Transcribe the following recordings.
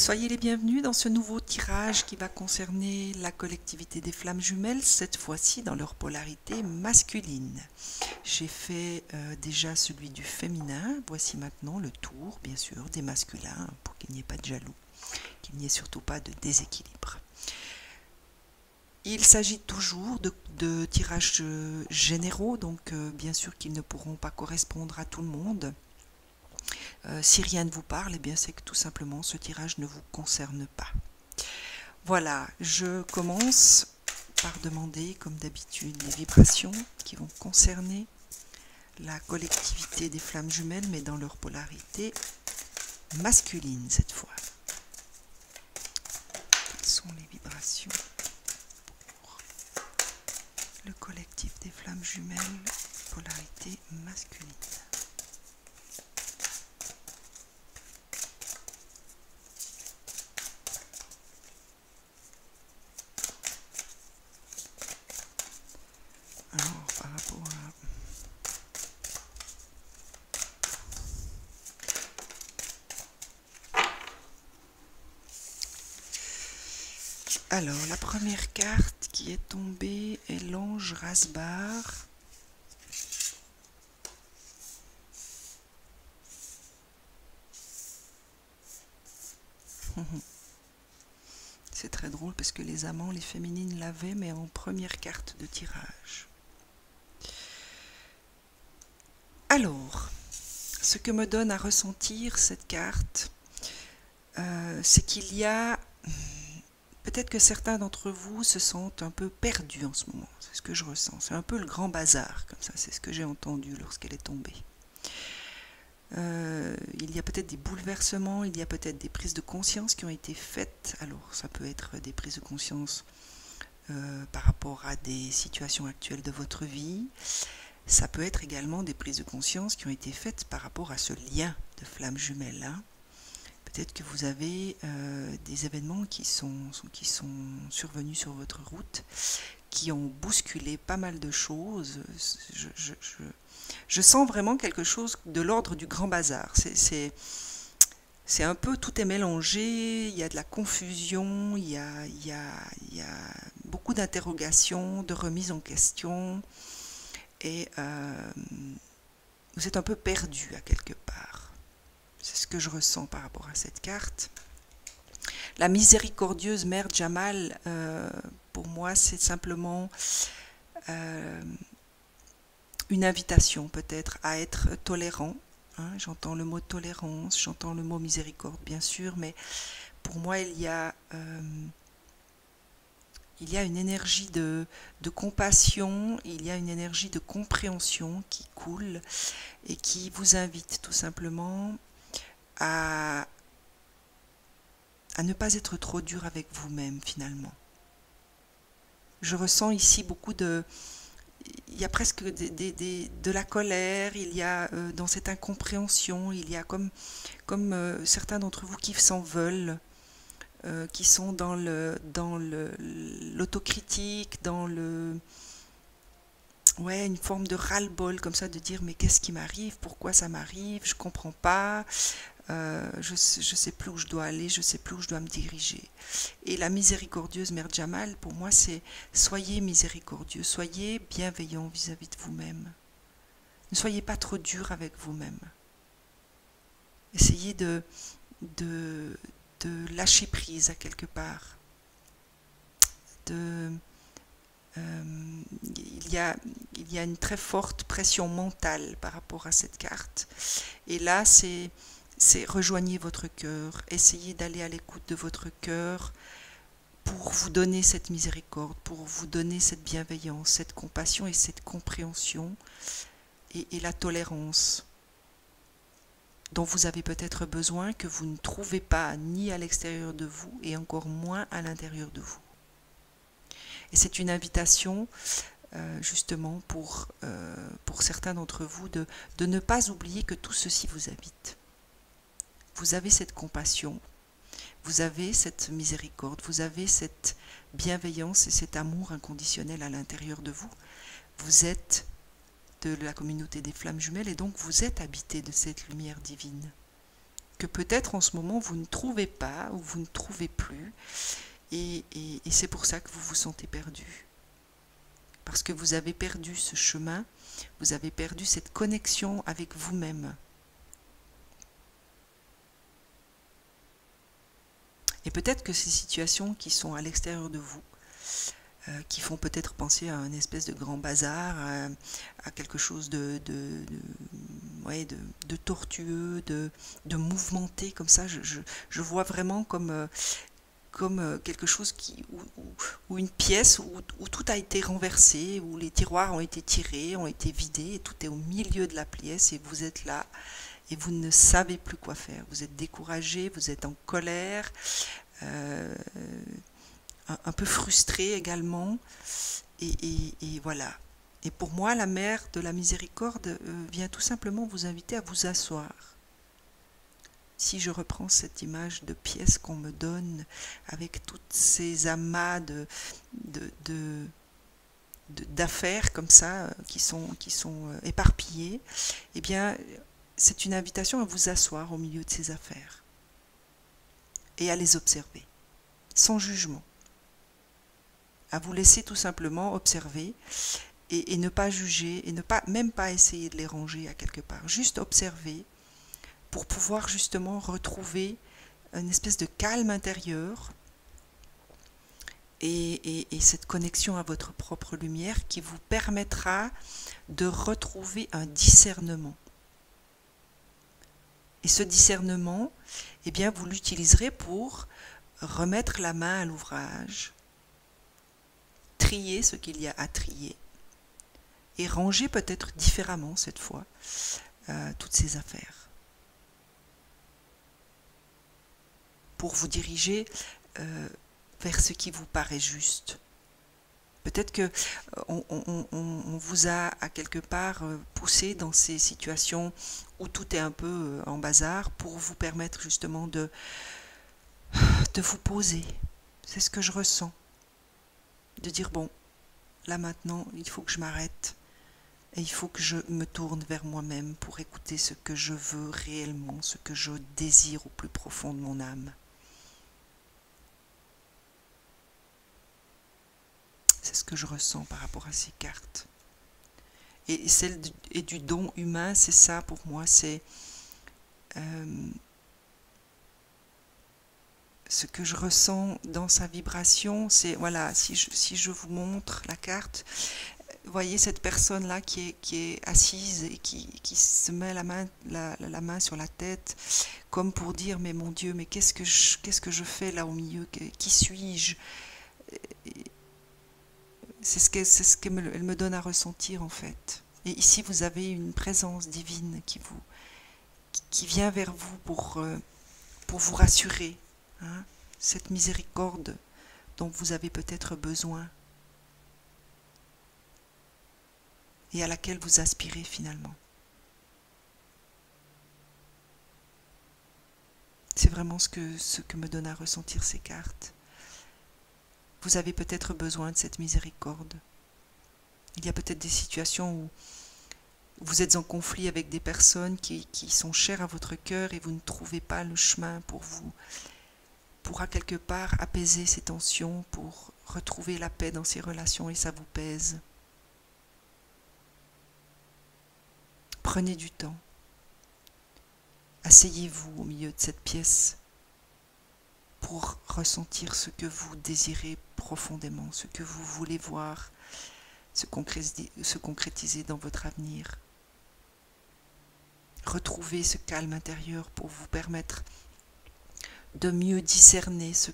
Soyez les bienvenus dans ce nouveau tirage qui va concerner la collectivité des flammes jumelles, cette fois-ci dans leur polarité masculine. J'ai fait déjà celui du féminin, voici maintenant le tour, bien sûr, des masculins, pour qu'il n'y ait pas de jaloux, qu'il n'y ait surtout pas de déséquilibre. Il s'agit toujours de tirages généraux, donc bien sûr qu'ils ne pourront pas correspondre à tout le monde. Si rien ne vous parle, eh bien c'est que tout simplement ce tirage ne vous concerne pas. Voilà, je commence par demander, comme d'habitude, les vibrations qui vont concerner la collectivité des flammes jumelles, mais dans leur polarité masculine cette fois. Quelles sont les vibrations pour le collectif des flammes jumelles, polarité masculine? Alors, par rapport à... Alors, la première carte qui est tombée est l'ange Rasbar. C'est très drôle parce que les amants, les féminines l'avaient, mais en première carte de tirage. Alors, ce que me donne à ressentir cette carte, c'est qu'il y a... Peut-être que certains d'entre vous se sentent un peu perdus en ce moment. C'est ce que je ressens. C'est un peu le grand bazar, comme ça. C'est ce que j'ai entendu lorsqu'elle est tombée. Il y a peut-être des bouleversements, il y a peut-être des prises de conscience qui ont été faites. Alors, ça peut être des prises de conscience par rapport à des situations actuelles de votre vie. Ça peut être également des prises de conscience qui ont été faites par rapport à ce lien de flammes jumelles. Hein. Peut-être que vous avez des événements qui sont survenus sur votre route, qui ont bousculé pas mal de choses. Je sens vraiment quelque chose de l'ordre du grand bazar. C'est un peu, tout est mélangé, il y a de la confusion, il y a beaucoup d'interrogations, de remises en question, et vous êtes un peu perdu à quelque part. C'est ce que je ressens par rapport à cette carte. La miséricordieuse mère Jamal, pour moi, c'est simplement une invitation peut-être à être tolérant. Hein, j'entends le mot tolérance, j'entends le mot miséricorde, bien sûr, mais pour moi, il y a une énergie de compassion, il y a une énergie de compréhension qui coule et qui vous invite tout simplement à ne pas être trop dur avec vous-même finalement. Je ressens ici beaucoup de... Il y a presque de la colère, il y a dans cette incompréhension, il y a comme certains d'entre vous qui s'en veulent, qui sont dans l'autocritique, dans ouais, une forme de ras-le-bol comme ça, de dire mais qu'est-ce qui m'arrive, pourquoi ça m'arrive, je comprends pas, je sais plus où je dois aller, je sais plus où je dois me diriger. Et la miséricordieuse mère Jamal, pour moi, c'est soyez miséricordieux, soyez bienveillant vis-à-vis de vous-même. Ne soyez pas trop dur avec vous-même. Essayez de lâcher prise à quelque part. Il y a une très forte pression mentale par rapport à cette carte. Et là, c'est rejoignez votre cœur, essayez d'aller à l'écoute de votre cœur pour vous donner cette miséricorde, pour vous donner cette bienveillance, cette compassion et cette compréhension et la tolérance dont vous avez peut-être besoin, que vous ne trouvez pas ni à l'extérieur de vous et encore moins à l'intérieur de vous. Et c'est une invitation justement pour certains d'entre vous de ne pas oublier que tout ceci vous habite. Vous avez cette compassion, vous avez cette miséricorde, vous avez cette bienveillance et cet amour inconditionnel à l'intérieur de vous. Vous êtes de la communauté des flammes jumelles et donc vous êtes habité de cette lumière divine. que peut-être en ce moment vous ne trouvez pas ou vous ne trouvez plus, et c'est pour ça que vous vous sentez perdu. Parce que vous avez perdu ce chemin, vous avez perdu cette connexion avec vous-même. Et peut-être que ces situations qui sont à l'extérieur de vous, qui font peut-être penser à un espèce de grand bazar, à quelque chose de tortueux, de mouvementé comme ça. Je vois vraiment comme quelque chose où une pièce où tout a été renversé, où les tiroirs ont été tirés, ont été vidés, et tout est au milieu de la pièce, et vous êtes là, et vous ne savez plus quoi faire. Vous êtes découragé, vous êtes en colère, un peu frustré également, et voilà. Et pour moi, la mère de la miséricorde vient tout simplement vous inviter à vous asseoir. Si je reprends cette image de pièce qu'on me donne, avec toutes ces amas d'affaires comme ça, qui sont éparpillées, eh bien, c'est une invitation à vous asseoir au milieu de ces affaires et à les observer, sans jugement. À vous laisser tout simplement observer et ne pas juger, et même pas essayer de les ranger à quelque part. Juste observer pour pouvoir justement retrouver une espèce de calme intérieur et cette connexion à votre propre lumière qui vous permettra de retrouver un discernement. Et ce discernement, eh bien, vous l'utiliserez pour remettre la main à l'ouvrage, trier ce qu'il y a à trier, et ranger peut-être différemment cette fois toutes ces affaires. Pour vous diriger vers ce qui vous paraît juste. Peut-être que on vous a à quelque part poussé dans ces situations où tout est un peu en bazar pour vous permettre justement de vous poser. C'est ce que je ressens. De dire bon, là maintenant, il faut que je m'arrête et il faut que je me tourne vers moi-même pour écouter ce que je veux réellement, ce que je désire au plus profond de mon âme. C'est ce que je ressens par rapport à ces cartes. Et celle du don humain, c'est ça pour moi, c'est ce que je ressens dans sa vibration, c'est, voilà, si je vous montre la carte, vous voyez cette personne-là qui est assise et qui se met la main sur la tête, comme pour dire, mais mon Dieu, mais qu'est-ce que je fais là au milieu, qui suis-je? C'est ce qu'elle me donne à ressentir en fait. Et ici vous avez une présence divine qui vient vers vous pour vous rassurer, hein, cette miséricorde dont vous avez peut-être besoin et à laquelle vous aspirez finalement. C'est vraiment ce que me donne à ressentir ces cartes. Vous avez peut-être besoin de cette miséricorde. Il y a peut-être des situations où vous êtes en conflit avec des personnes qui sont chères à votre cœur et vous ne trouvez pas le chemin pour à quelque part apaiser ces tensions, pour retrouver la paix dans ces relations, et ça vous pèse. Prenez du temps. Asseyez-vous au milieu de cette pièce pour ressentir ce que vous désirez profondément, ce que vous voulez voir se concrétiser dans votre avenir. Retrouvez ce calme intérieur pour vous permettre de mieux discerner ce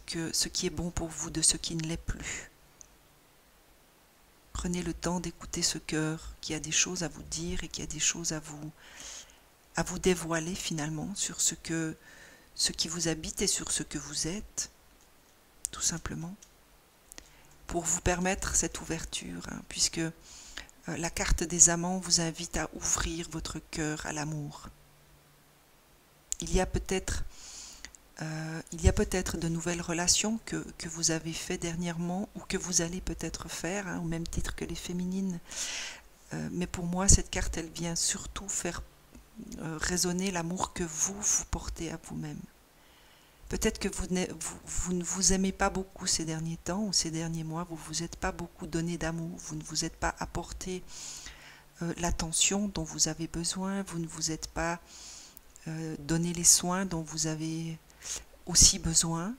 qui est bon pour vous de ce qui ne l'est plus. Prenez le temps d'écouter ce cœur qui a des choses à vous dire et qui a des choses à vous dévoiler finalement sur ce qui vous habite et sur ce que vous êtes, tout simplement, pour vous permettre cette ouverture, hein, puisque la carte des amants vous invite à ouvrir votre cœur à l'amour. Il y a peut-être de nouvelles relations que vous avez fait dernièrement ou que vous allez peut-être faire, hein, au même titre que les féminines. Mais pour moi, cette carte, elle vient surtout faire résonner l'amour que vous portez à vous-même. Peut-être que vous ne vous aimez pas beaucoup ces derniers temps ou ces derniers mois, vous ne vous êtes pas beaucoup donné d'amour, vous ne vous êtes pas apporté l'attention dont vous avez besoin, vous ne vous êtes pas donné les soins dont vous avez aussi besoin.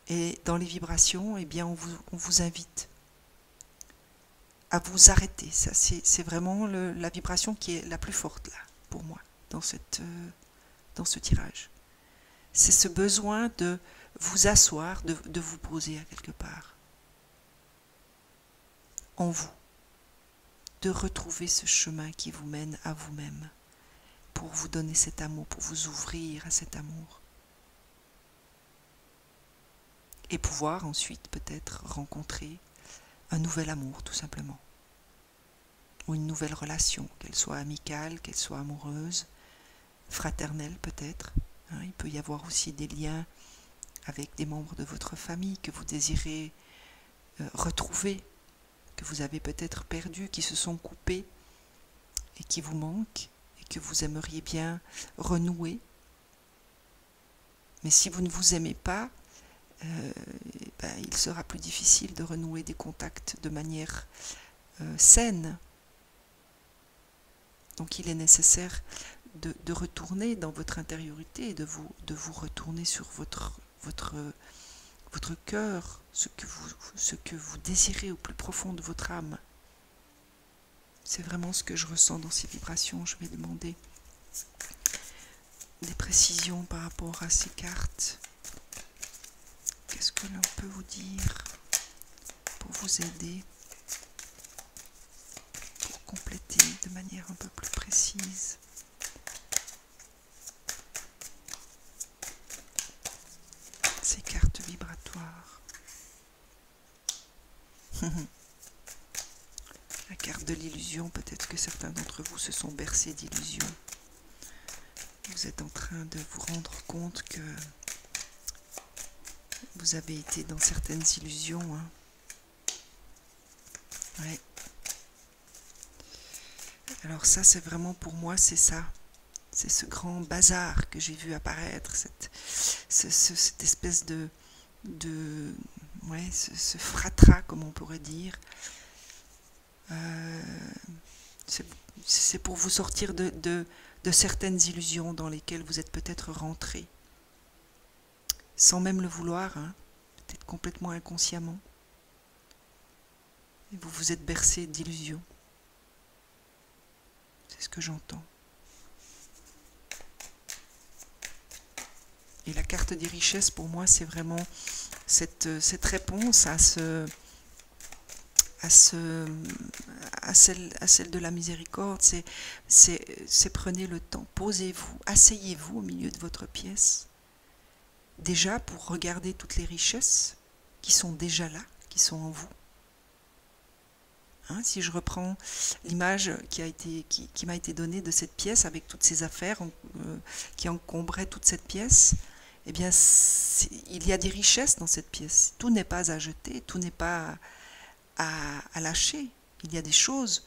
Et dans les vibrations, eh bien, on vous invite à vous arrêter. Ça, c'est vraiment la vibration qui est la plus forte là, pour moi, dans ce tirage. C'est ce besoin de vous asseoir, de vous poser à quelque part, en vous, de retrouver ce chemin qui vous mène à vous-même, pour vous donner cet amour, pour vous ouvrir à cet amour. Et pouvoir ensuite peut-être rencontrer un nouvel amour, tout simplement. Ou une nouvelle relation, qu'elle soit amicale, qu'elle soit amoureuse, fraternelle peut-être. Il peut y avoir aussi des liens avec des membres de votre famille que vous désirez retrouver, que vous avez peut-être perdus, qui se sont coupés et qui vous manquent et que vous aimeriez bien renouer. Mais si vous ne vous aimez pas, il sera plus difficile de renouer des contacts de manière saine. Donc il est nécessaire de retourner dans votre intériorité et de vous retourner sur votre cœur, ce que vous désirez au plus profond de votre âme. C'est vraiment ce que je ressens dans ces vibrations. Je vais demander des précisions par rapport à ces cartes. Qu'est-ce que l'on peut vous dire pour vous aider, pour compléter de manière un peu plus précise? Ces cartes vibratoires. La carte de l'illusion, peut-être que certains d'entre vous se sont bercés d'illusions. Vous êtes en train de vous rendre compte que vous avez été dans certaines illusions. Ouais. Alors ça, c'est vraiment pour moi, c'est ça. C'est ce grand bazar que j'ai vu apparaître, cette espèce ce fratras, comme on pourrait dire. C'est pour vous sortir de certaines illusions dans lesquelles vous êtes peut-être rentré, sans même le vouloir, peut-être complètement inconsciemment. Et vous vous êtes bercé d'illusions. C'est ce que j'entends. Et la carte des richesses, pour moi, c'est vraiment cette réponse à celle de la miséricorde. C'est prenez le temps, posez-vous, asseyez-vous au milieu de votre pièce, déjà pour regarder toutes les richesses qui sont déjà là, qui sont en vous. Si je reprends l'image qui m'a été donnée de cette pièce avec toutes ces affaires qui encombraient toute cette pièce, eh bien, il y a des richesses dans cette pièce. Tout n'est pas à jeter, tout n'est pas à lâcher. Il y a des choses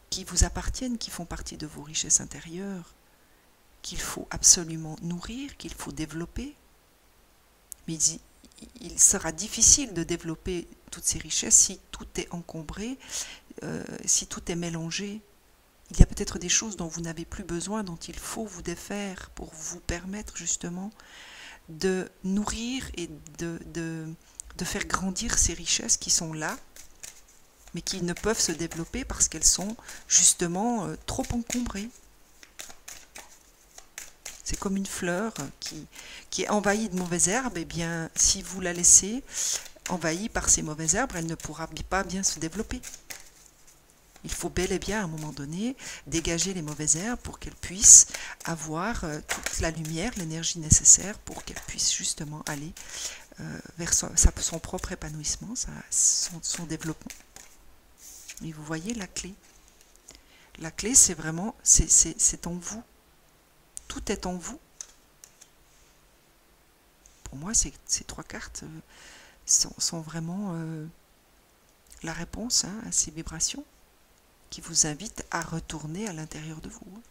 qui vous appartiennent, qui font partie de vos richesses intérieures, qu'il faut absolument nourrir, qu'il faut développer. Mais il sera difficile de développer toutes ces richesses si tout est encombré, si tout est mélangé. Il y a peut-être des choses dont vous n'avez plus besoin, dont il faut vous défaire pour vous permettre justement de nourrir et de faire grandir ces richesses qui sont là, mais qui ne peuvent se développer parce qu'elles sont justement trop encombrées. C'est comme une fleur qui est envahie de mauvaises herbes. Eh bien, si vous la laissez envahie par ces mauvaises herbes, elle ne pourra pas bien se développer. Il faut bel et bien, à un moment donné, dégager les mauvaises herbes pour qu'elles puissent avoir toute la lumière, l'énergie nécessaire pour qu'elles puissent justement aller vers son propre épanouissement, son développement. Et vous voyez la clé. La clé, c'est vraiment, c'est en vous. Tout est en vous. Pour moi, ces trois cartes sont vraiment la réponse à ces vibrations. qui vous invite à retourner à l'intérieur de vous.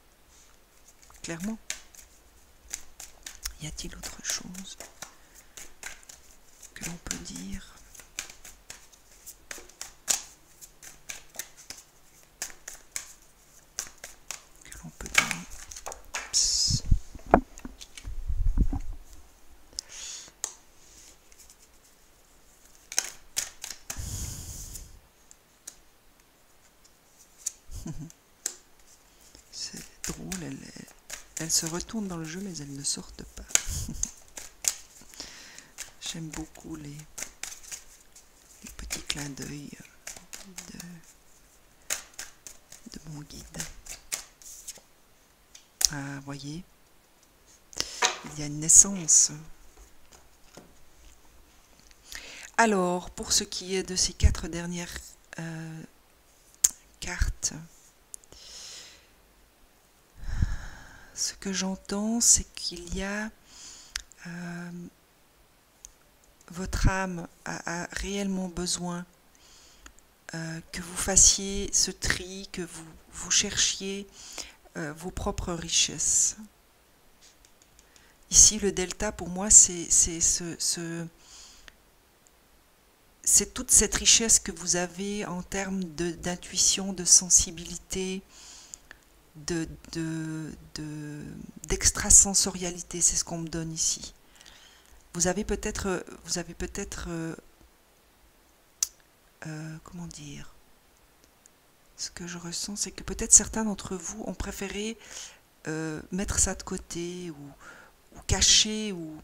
Clairement. Y a-t-il autre chose que l'on peut dire? Que l'on peut donner? Psst. C'est drôle, elles se retournent dans le jeu, mais elles ne sortent pas. J'aime beaucoup les petits clins d'œil de mon guide. Ah, voyez, il y a une naissance. Alors, pour ce qui est de ces 4 dernières cartes, ce que j'entends, c'est qu'il y a votre âme a réellement besoin que vous fassiez ce tri, que vous cherchiez vos propres richesses. Ici, le delta, pour moi, c'est toute cette richesse que vous avez en termes d'intuition, de sensibilité, d'extrasensorialité, c'est ce qu'on me donne ici. Vous avez peut-être, comment dire, ce que je ressens, c'est que peut-être certains d'entre vous ont préféré mettre ça de côté, ou cacher, ou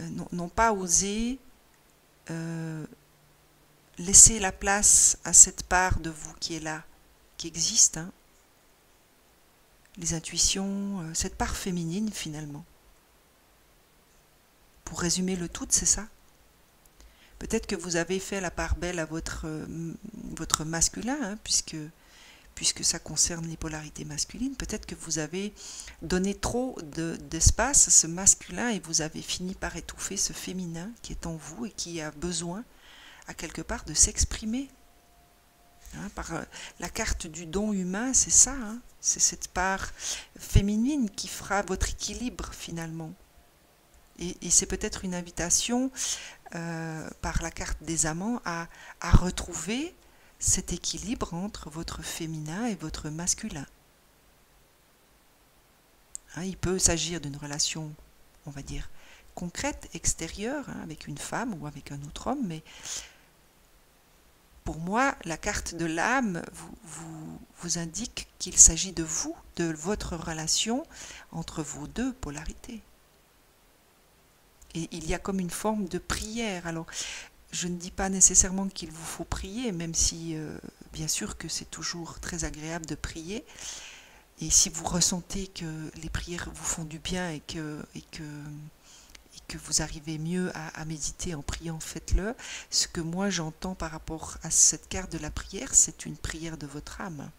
n'ont pas osé laisser la place à cette part de vous qui est là, qui existe, hein. Les intuitions, cette part féminine finalement. Pour résumer le tout, c'est ça. Peut-être que vous avez fait la part belle à votre masculin, hein, puisque ça concerne les polarités masculines. Peut-être que vous avez donné trop d'espace à ce masculin et vous avez fini par étouffer ce féminin qui est en vous et qui a besoin, à quelque part, de s'exprimer. Hein, par la carte du don humain, c'est ça, hein, c'est cette part féminine qui fera votre équilibre finalement. Et c'est peut-être une invitation par la carte des amants à retrouver cet équilibre entre votre féminin et votre masculin. Hein, il peut s'agir d'une relation, on va dire, concrète, extérieure, hein, avec une femme ou avec un autre homme, mais pour moi, la carte de l'âme vous indique qu'il s'agit de vous, de votre relation entre vos deux polarités. Et il y a comme une forme de prière. Alors, je ne dis pas nécessairement qu'il vous faut prier, même si, bien sûr, que c'est toujours très agréable de prier. Et si vous ressentez que les prières vous font du bien et que vous arrivez mieux à méditer en priant, faites-le. Ce que moi j'entends par rapport à cette carte de la prière, c'est une prière de votre âme.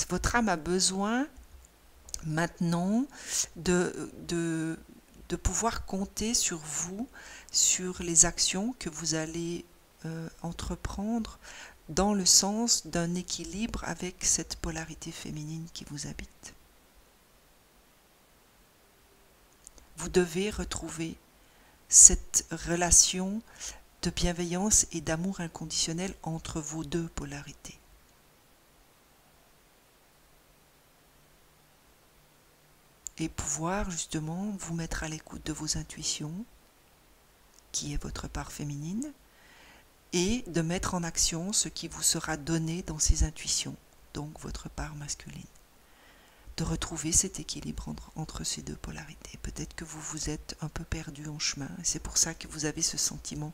Votre âme a besoin maintenant de pouvoir compter sur vous, sur les actions que vous allez entreprendre dans le sens d'un équilibre avec cette polarité féminine qui vous habite. Vous devez retrouver cette relation de bienveillance et d'amour inconditionnel entre vos deux polarités. Et pouvoir justement vous mettre à l'écoute de vos intuitions, qui est votre part féminine, et de mettre en action ce qui vous sera donné dans ces intuitions, donc votre part masculine. De retrouver cet équilibre entre ces deux polarités. Peut-être que vous vous êtes un peu perdu en chemin, et c'est pour ça que vous avez ce sentiment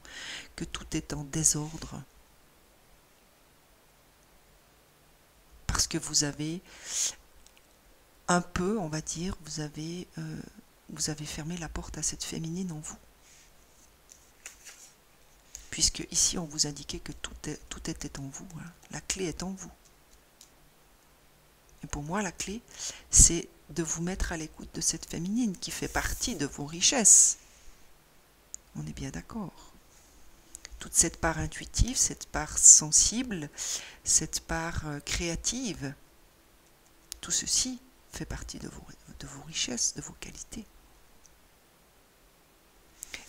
que tout est en désordre. Parce que vous avez un peu, on va dire, vous avez fermé la porte à cette féminine en vous. Puisque ici on vous indiquait que tout était en vous, hein. La clé est en vous. Et pour moi, la clé, c'est de vous mettre à l'écoute de cette féminine qui fait partie de vos richesses. On est bien d'accord. toute cette part intuitive, cette part sensible, cette part créative, tout ceci fait partie de vos richesses, de vos qualités.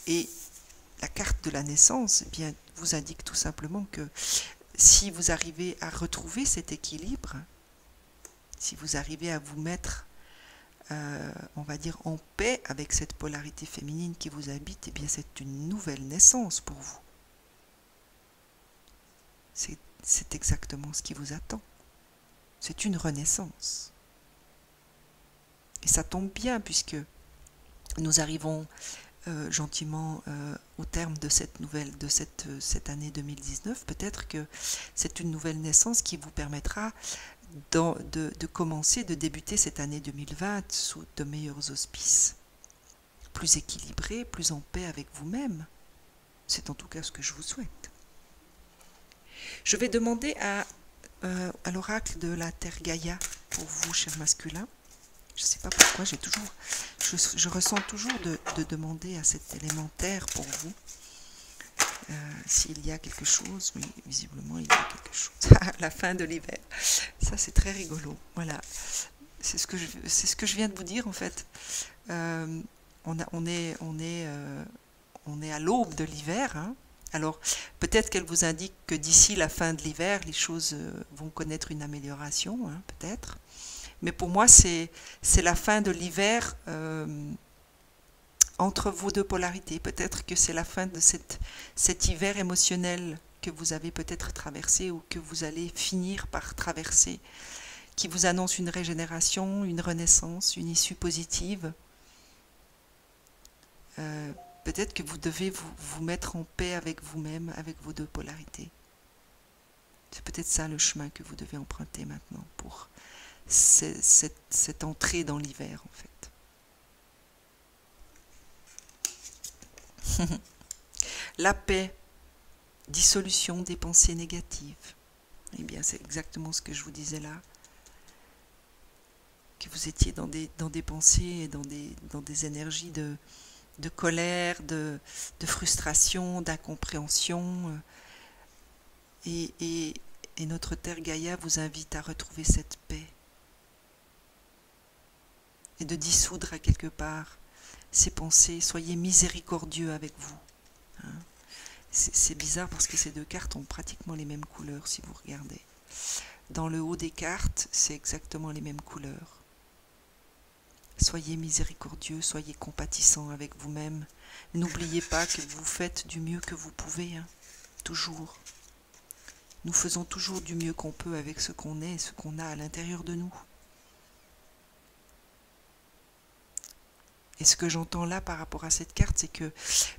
Et la carte de la naissance, eh bien, vous indique tout simplement que si vous arrivez à retrouver cet équilibre, si vous arrivez à vous mettre, on va dire, en paix avec cette polarité féminine qui vous habite, eh bien, c'est une nouvelle naissance pour vous. C'est exactement ce qui vous attend. C'est une renaissance. Et ça tombe bien puisque nous arrivons gentiment au terme de cette cette année 2019. Peut-être que c'est une nouvelle naissance qui vous permettra de commencer, de débuter cette année 2020 sous de meilleurs auspices, plus équilibrés, plus en paix avec vous-même. C'est en tout cas ce que je vous souhaite. Je vais demander à l'oracle de la Terre Gaïa pour vous, chers masculins. Je ne sais pas pourquoi, je ressens toujours de demander à cet élémentaire pour vous s'il y a quelque chose. Oui, visiblement, il y a quelque chose. La fin de l'hiver. Ça, c'est très rigolo. Voilà. C'est ce que je viens de vous dire, en fait. On est à l'aube de l'hiver. Hein. Alors, peut-être qu'elle vous indique que d'ici la fin de l'hiver, les choses vont connaître une amélioration, hein, peut-être. Mais pour moi, c'est la fin de l'hiver entre vos deux polarités. Peut-être que c'est la fin de cet hiver émotionnel que vous avez peut-être traversé ou que vous allez finir par traverser, qui vous annonce une régénération, une renaissance, une issue positive. Peut-être que vous devez vous mettre en paix avec vous-même, avec vos deux polarités. C'est peut-être ça le chemin que vous devez emprunter maintenant pour cette entrée dans l'hiver, en fait. La paix, dissolution des pensées négatives. Eh bien, c'est exactement ce que je vous disais là. Que vous étiez dans des pensées et dans des énergies de colère, de frustration, d'incompréhension. Et notre Terre Gaïa vous invite à retrouver cette paix. Et de dissoudre à quelque part ces pensées. Soyez miséricordieux avec vous. Hein. C'est bizarre parce que ces deux cartes ont pratiquement les mêmes couleurs si vous regardez. Dans le haut des cartes, c'est exactement les mêmes couleurs. Soyez miséricordieux, soyez compatissant avec vous-même. N'oubliez pas que vous faites du mieux que vous pouvez, hein, toujours. Nous faisons toujours du mieux qu'on peut avec ce qu'on est et ce qu'on a à l'intérieur de nous. Et ce que j'entends là par rapport à cette carte, c'est que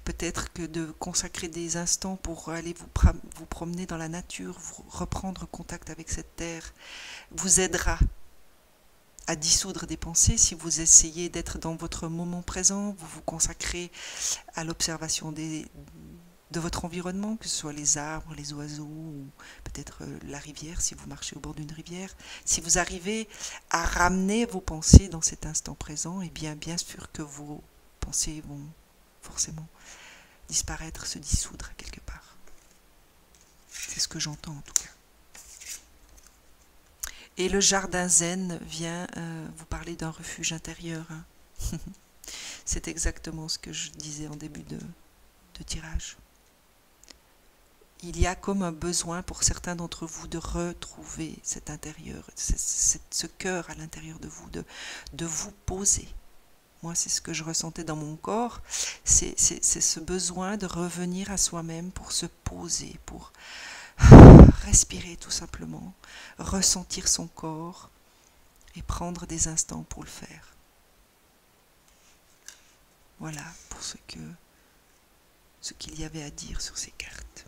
peut-être que de consacrer des instants pour aller vous promener dans la nature, reprendre contact avec cette terre, vous aidera à dissoudre des pensées. Si vous essayez d'être dans votre moment présent, vous vous consacrez à l'observation de votre environnement, que ce soit les arbres, les oiseaux, ou peut-être la rivière, si vous marchez au bord d'une rivière. Si vous arrivez à ramener vos pensées dans cet instant présent, eh bien sûr que vos pensées vont forcément disparaître, se dissoudre quelque part. C'est ce que j'entends en tout cas. Et le jardin zen vient vous parler d'un refuge intérieur. Hein. C'est exactement ce que je disais en début de tirage. Il y a comme un besoin pour certains d'entre vous de retrouver cet intérieur, ce cœur à l'intérieur de vous, de vous poser. Moi, c'est ce que je ressentais dans mon corps, c'est ce besoin de revenir à soi-même pour se poser, pour respirer tout simplement, ressentir son corps et prendre des instants pour le faire. Voilà pour ce qu'il y avait à dire sur ces cartes.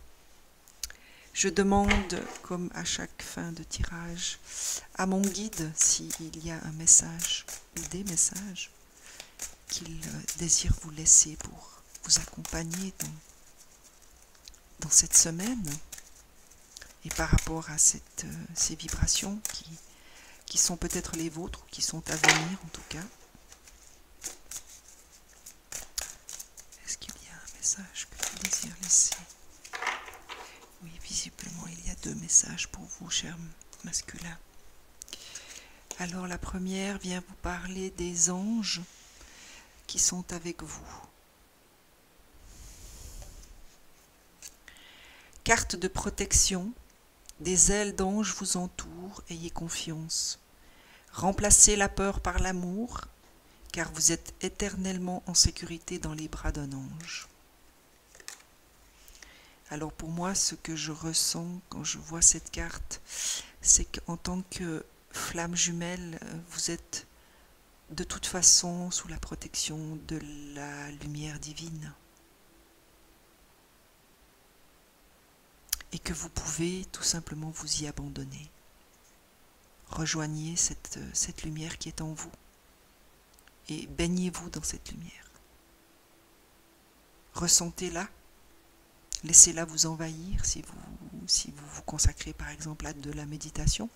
Je demande, comme à chaque fin de tirage, à mon guide s'il y a un message ou des messages qu'il désire vous laisser pour vous accompagner dans cette semaine et par rapport à ces vibrations qui sont peut-être les vôtres ou qui sont à venir en tout cas. Est-ce qu'il y a un message que tu désires laisser ? visiblement, il y a 2 messages pour vous, chers masculins. Alors, la première vient vous parler des anges qui sont avec vous. Carte de protection, des ailes d'ange vous entourent, ayez confiance. Remplacez la peur par l'amour, car vous êtes éternellement en sécurité dans les bras d'un ange. Alors pour moi, ce que je ressens quand je vois cette carte, c'est qu'en tant que flamme jumelle, vous êtes de toute façon sous la protection de la lumière divine. Et que vous pouvez tout simplement vous y abandonner. Rejoignez cette lumière qui est en vous et baignez-vous dans cette lumière. Ressentez-la, laissez-la vous envahir si vous vous consacrez par exemple à de la méditation.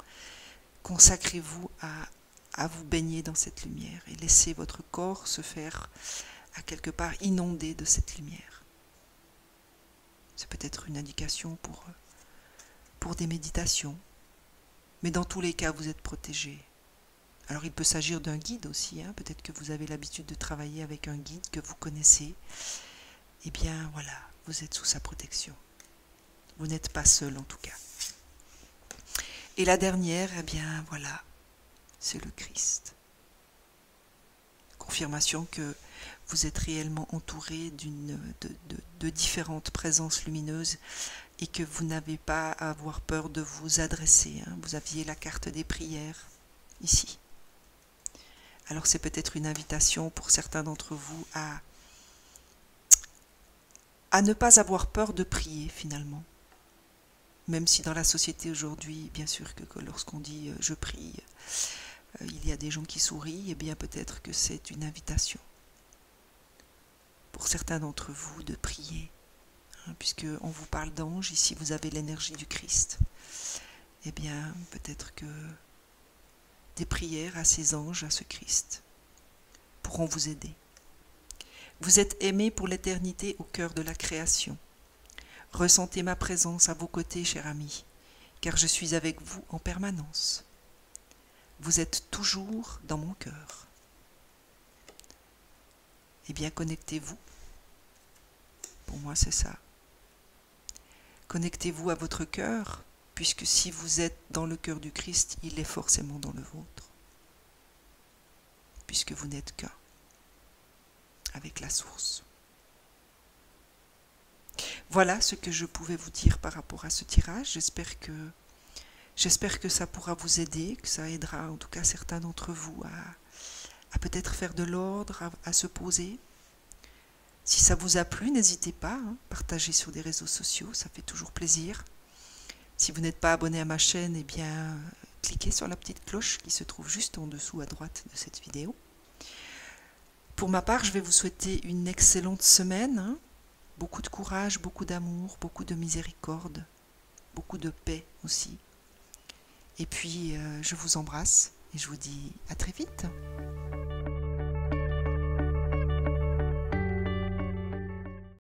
Consacrez-vous à vous baigner dans cette lumière et laissez votre corps se faire à quelque part inonder de cette lumière. C'est peut-être une indication pour des méditations, mais dans tous les cas, vous êtes protégé. Alors il peut s'agir d'un guide aussi, hein. Peut-être que vous avez l'habitude de travailler avec un guide que vous connaissez. Eh bien voilà, vous êtes sous sa protection. Vous n'êtes pas seul en tout cas. Et la dernière, eh bien voilà, c'est le Christ. Confirmation que vous êtes réellement entouré de différentes présences lumineuses et que vous n'avez pas à avoir peur de vous adresser. Hein. Vous aviez la carte des prières ici. Alors c'est peut-être une invitation pour certains d'entre vous à ne pas avoir peur de prier finalement. Même si dans la société aujourd'hui, bien sûr que lorsqu'on dit « je prie », il y a des gens qui sourient, et bien peut-être que c'est une invitation pour certains d'entre vous de prier, hein, puisqu'on vous parle d'ange, ici vous avez l'énergie du Christ. Eh bien peut-être que des prières à ces anges, à ce Christ, pourront vous aider. Vous êtes aimés pour l'éternité au cœur de la création. Ressentez ma présence à vos côtés, cher ami, car je suis avec vous en permanence. Vous êtes toujours dans mon cœur. Eh bien, connectez-vous. Pour moi, c'est ça. Connectez-vous à votre cœur, puisque si vous êtes dans le cœur du Christ, il est forcément dans le vôtre, puisque vous n'êtes qu'un avec la source. Voilà ce que je pouvais vous dire par rapport à ce tirage. J'espère que ça pourra vous aider, que ça aidera en tout cas certains d'entre vous à peut-être faire de l'ordre, à se poser. Si ça vous a plu, n'hésitez pas, hein, partagez sur des réseaux sociaux, ça fait toujours plaisir. Si vous n'êtes pas abonné à ma chaîne, eh bien, cliquez sur la petite cloche qui se trouve juste en dessous à droite de cette vidéo. Pour ma part, je vais vous souhaiter une excellente semaine, hein. Beaucoup de courage, beaucoup d'amour, beaucoup de miséricorde, beaucoup de paix aussi. Et puis, je vous embrasse et je vous dis à très vite.